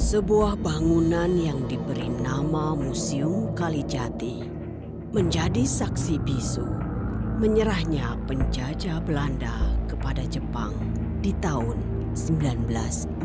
Sebuah bangunan yang diberi nama Museum Kalijati menjadi saksi bisu menyerahnya penjajah Belanda kepada Jepang di tahun 1942.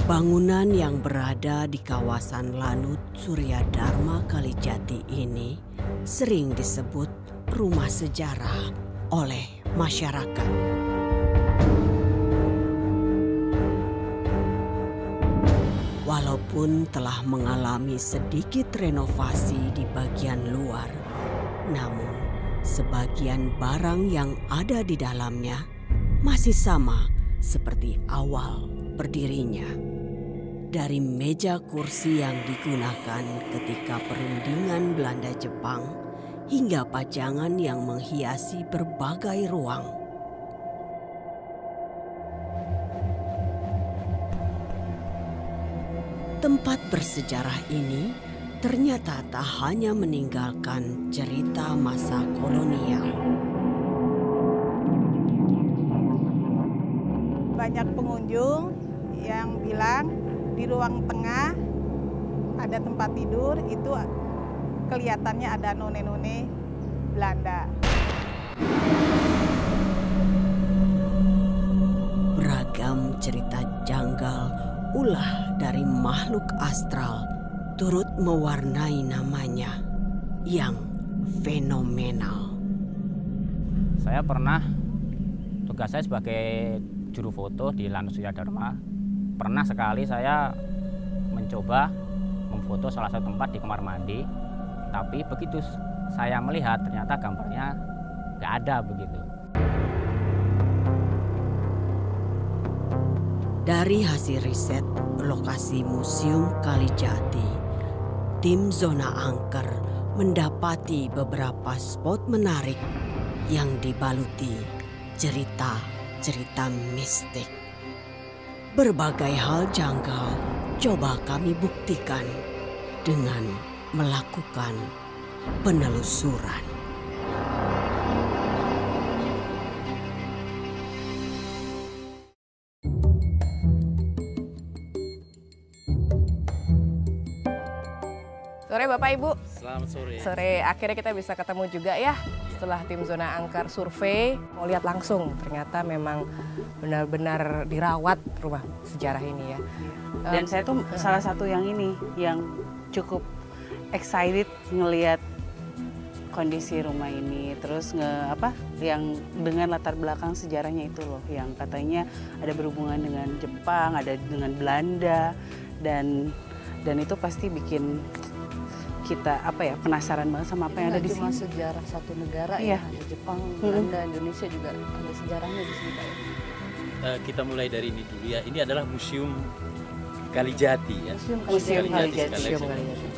Bangunan yang berada di kawasan Lanut Surya Dharma Kalijati ini sering disebut rumah sejarah oleh masyarakat. Walaupun telah mengalami sedikit renovasi di bagian luar, namun sebagian barang yang ada di dalamnya masih sama seperti awal berdirinya. Dari meja kursi yang digunakan ketika perundingan Belanda-Jepang hingga pajangan yang menghiasi berbagai ruang. Tempat bersejarah ini ternyata tak hanya meninggalkan cerita masa kolonial. Banyak pengunjung yang bilang di ruang tengah ada tempat tidur, itu kelihatannya ada none-none Belanda. Beragam cerita janggal ulah dari makhluk astral turut mewarnai namanya yang fenomenal. Saya pernah, tugas saya sebagai juru foto di Lanut Surya Dharma. Pernah sekali saya mencoba memfoto salah satu tempat di kamar mandi, tapi begitu saya melihat ternyata gambarnya nggak ada begitu. Dari hasil riset lokasi Museum Kalijati, tim Zona Angker mendapati beberapa spot menarik yang dibaluti cerita-cerita mistik. Berbagai hal janggal coba kami buktikan dengan melakukan penelusuran. Sore Bapak Ibu. Selamat sore. Sore, akhirnya kita bisa ketemu juga ya. Setelah tim Zona Angker survei, mau lihat langsung. Ternyata memang benar-benar dirawat rumah sejarah ini ya. Dan saya tuh salah satu yang ini, yang cukup excited ngelihat kondisi rumah ini. Terus yang dengan latar belakang sejarahnya itu loh, yang katanya ada berhubungan dengan Jepang, ada dengan Belanda, dan itu pasti bikin kita penasaran banget sama apa yang ada di sini. Cuma sejarah satu negara ya, ada Jepang, Belanda, Indonesia juga ada sejarahnya di sini Pak. Kita mulai dari ini dulu ya. Ini adalah Museum Kalijati ya. Museum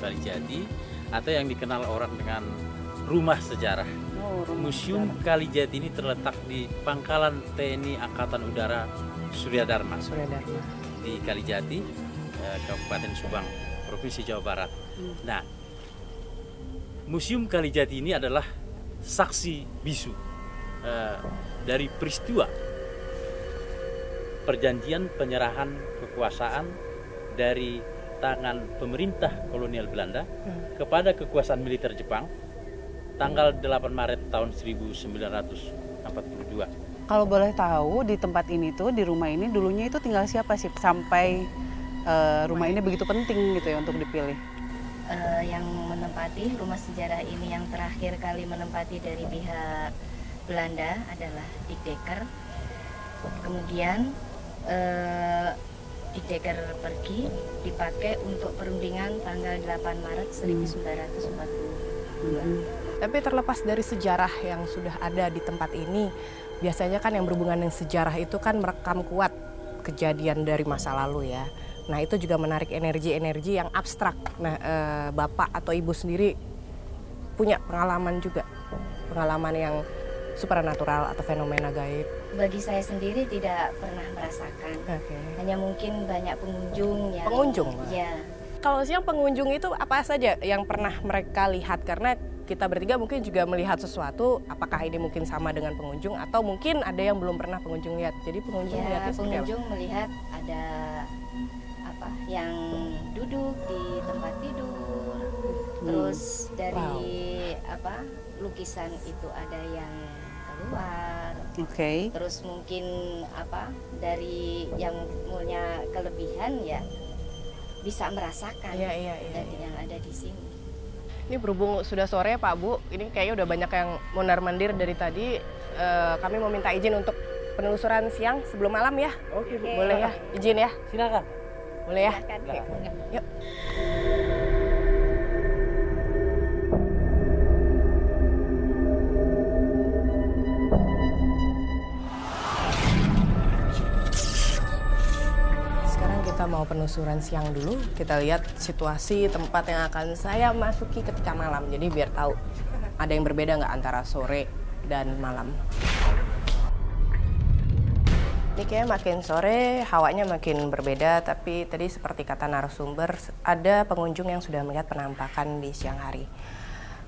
Kalijati atau yang dikenal orang dengan Rumah Sejarah. Museum Kalijati ini terletak di Pangkalan TNI Angkatan Udara Surya Dharma di Kalijati, Kabupaten Subang, Provinsi Jawa Barat. Nah, Museum Kalijati ini adalah saksi bisu dari peristiwa perjanjian penyerahan kekuasaan dari tangan pemerintah kolonial Belanda kepada kekuasaan militer Jepang tanggal 8 Maret tahun 1942. Kalau boleh tahu, di tempat ini tuh, di rumah ini dulunya itu tinggal siapa sih sampai rumah ini begitu penting gitu ya untuk dipilih? Yang menempati rumah sejarah ini yang terakhir kali menempati dari pihak Belanda adalah Dick Dekker. Kemudian Dick Dekker pergi, dipakai untuk perundingan tanggal 8 Maret 1942. Tapi terlepas dari sejarah yang sudah ada di tempat ini, biasanya kan yang berhubungan dengan sejarah itu kan merekam kuat kejadian dari masa lalu ya. Nah itu juga menarik energi-energi yang abstrak. Nah Bapak atau Ibu sendiri punya pengalaman juga, pengalaman yang supranatural atau fenomena gaib? Bagi saya sendiri tidak pernah merasakan. Hanya mungkin banyak pengunjung yang... Pengunjung? Ya. Kalau siang pengunjung itu apa saja yang pernah mereka lihat? Karena kita bertiga mungkin juga melihat sesuatu, apakah ini mungkin sama dengan pengunjung atau mungkin ada yang belum pernah pengunjung lihat. Jadi pengunjung ya, pengunjung melihat ada apa yang duduk di tempat tidur. Terus dari apa lukisan itu ada yang keluar. Terus mungkin apa dari yang punya kelebihan ya bisa merasakan dari yang ada di sini. Ini berhubung sudah sore Pak Bu, ini kayaknya udah banyak yang mondar-mandir dari tadi. Kami mau minta izin untuk penelusuran siang sebelum malam ya. Oke, Bu. Boleh ya? Izin ya? Silakan. Boleh ya? Silakan. Yuk. Kita mau penelusuran siang dulu, kita lihat situasi tempat yang akan saya masuki ketika malam. Jadi biar tahu ada yang berbeda nggak antara sore dan malam. Ini kayaknya makin sore, hawanya makin berbeda, tapi tadi seperti kata narasumber, ada pengunjung yang sudah melihat penampakan di siang hari.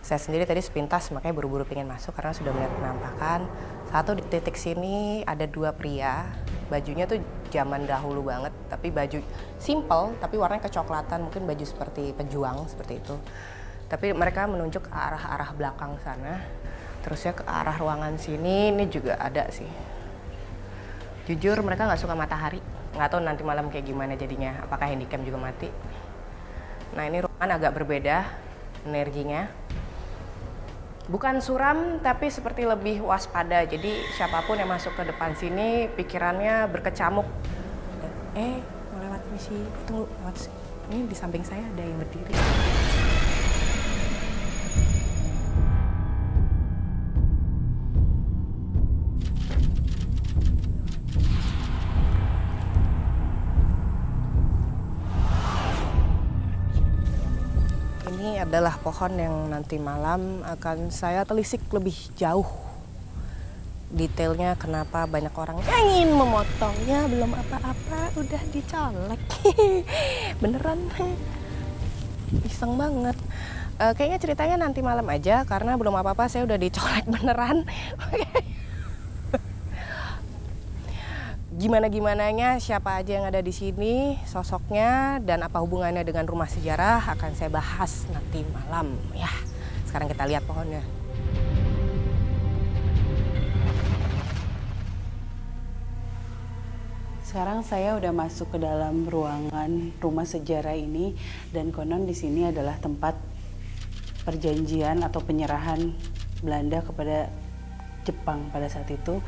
Saya sendiri tadi sepintas, makanya buru-buru pengen masuk karena sudah melihat penampakan. Satu di titik sini ada dua pria, bajunya tuh zaman dahulu banget, tapi baju simple, tapi warnanya kecoklatan, mungkin baju seperti pejuang, seperti itu. Tapi mereka menunjuk ke arah-arah belakang sana, terusnya ke arah ruangan sini, ini juga ada sih. Jujur mereka nggak suka matahari, nggak tahu nanti malam kayak gimana jadinya, apakah handycam juga mati. Nah ini ruangan agak berbeda energinya. Bukan suram, tapi seperti lebih waspada. Jadi siapapun yang masuk ke depan sini, pikirannya berkecamuk. Mau lewat misi, tunggu, lewat sini. Ini di samping saya ada yang berdiri. Ini adalah pohon yang nanti malam akan saya telisik lebih jauh. Detailnya kenapa banyak orang yang ingin memotongnya, belum apa-apa udah dicolek. Beneran, iseng banget. Kayaknya ceritanya nanti malam aja karena belum apa-apa saya udah dicolek beneran. Gimana-gimananya, siapa aja yang ada di sini, sosoknya, dan apa hubungannya dengan rumah sejarah akan saya bahas nanti malam. Ya, sekarang kita lihat pohonnya. Sekarang saya udah masuk ke dalam ruangan rumah sejarah ini, dan konon di sini adalah tempat perjanjian atau penyerahan Belanda kepada Jepang pada saat itu.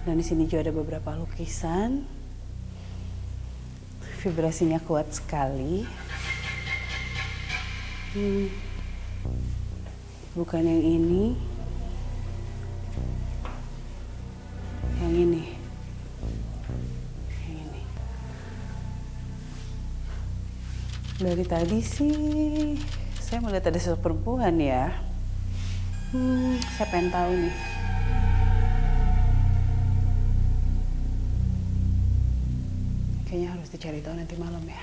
Dan di sini juga ada beberapa lukisan. Vibrasinya kuat sekali. Bukan yang ini. Yang ini. Yang ini. Dari tadi sih saya melihat ada sosok perempuan ya. Saya pengen tahu nih. Kayaknya harus dicari tahu nanti malam ya.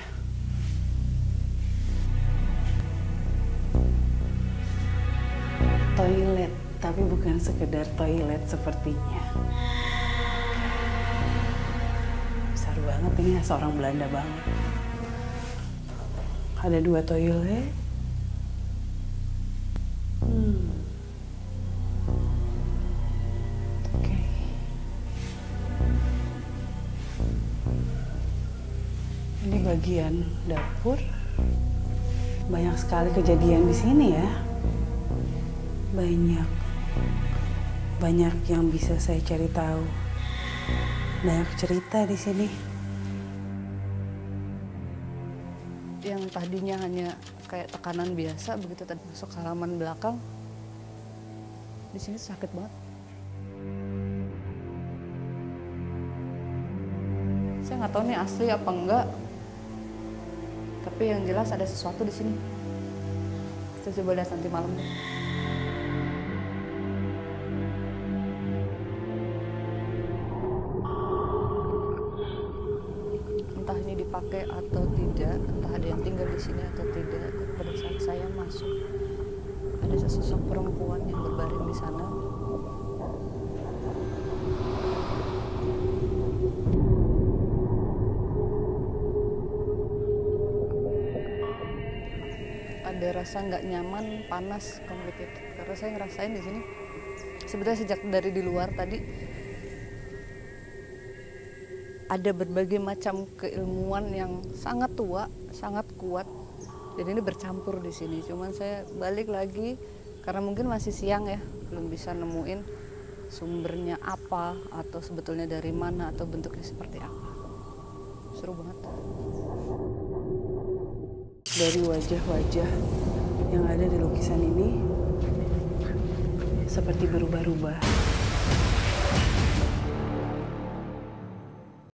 Toilet, tapi bukan sekedar toilet sepertinya. Besar banget ini, seorang Belanda banget. Ada 2 toilet. Ini bagian dapur. Banyak sekali kejadian di sini ya. Banyak yang bisa saya cari tahu. Banyak cerita di sini. Yang tadinya hanya kayak tekanan biasa, begitu tadi masuk halaman belakang, di sini sakit banget. Saya nggak tahu nih asli apa enggak. Tapi yang jelas ada sesuatu di sini. Kita coba lihat nanti malam deh. dipakai atau tidak, entah ada yang tinggal di sini atau tidak. Pada saat saya masuk, ada sesosok perempuan yang berbaring di sana. Ada rasa nggak nyaman, panas, complicated. Karena saya ngerasain di sini, sebetulnya sejak dari di luar tadi, ada berbagai macam keilmuan yang sangat tua, sangat kuat. Jadi ini bercampur di sini. Cuman saya balik lagi karena mungkin masih siang ya, belum bisa nemuin sumbernya apa atau sebetulnya dari mana atau bentuknya seperti apa. Seru banget. Dari wajah-wajah yang ada di lukisan ini seperti berubah-ubah.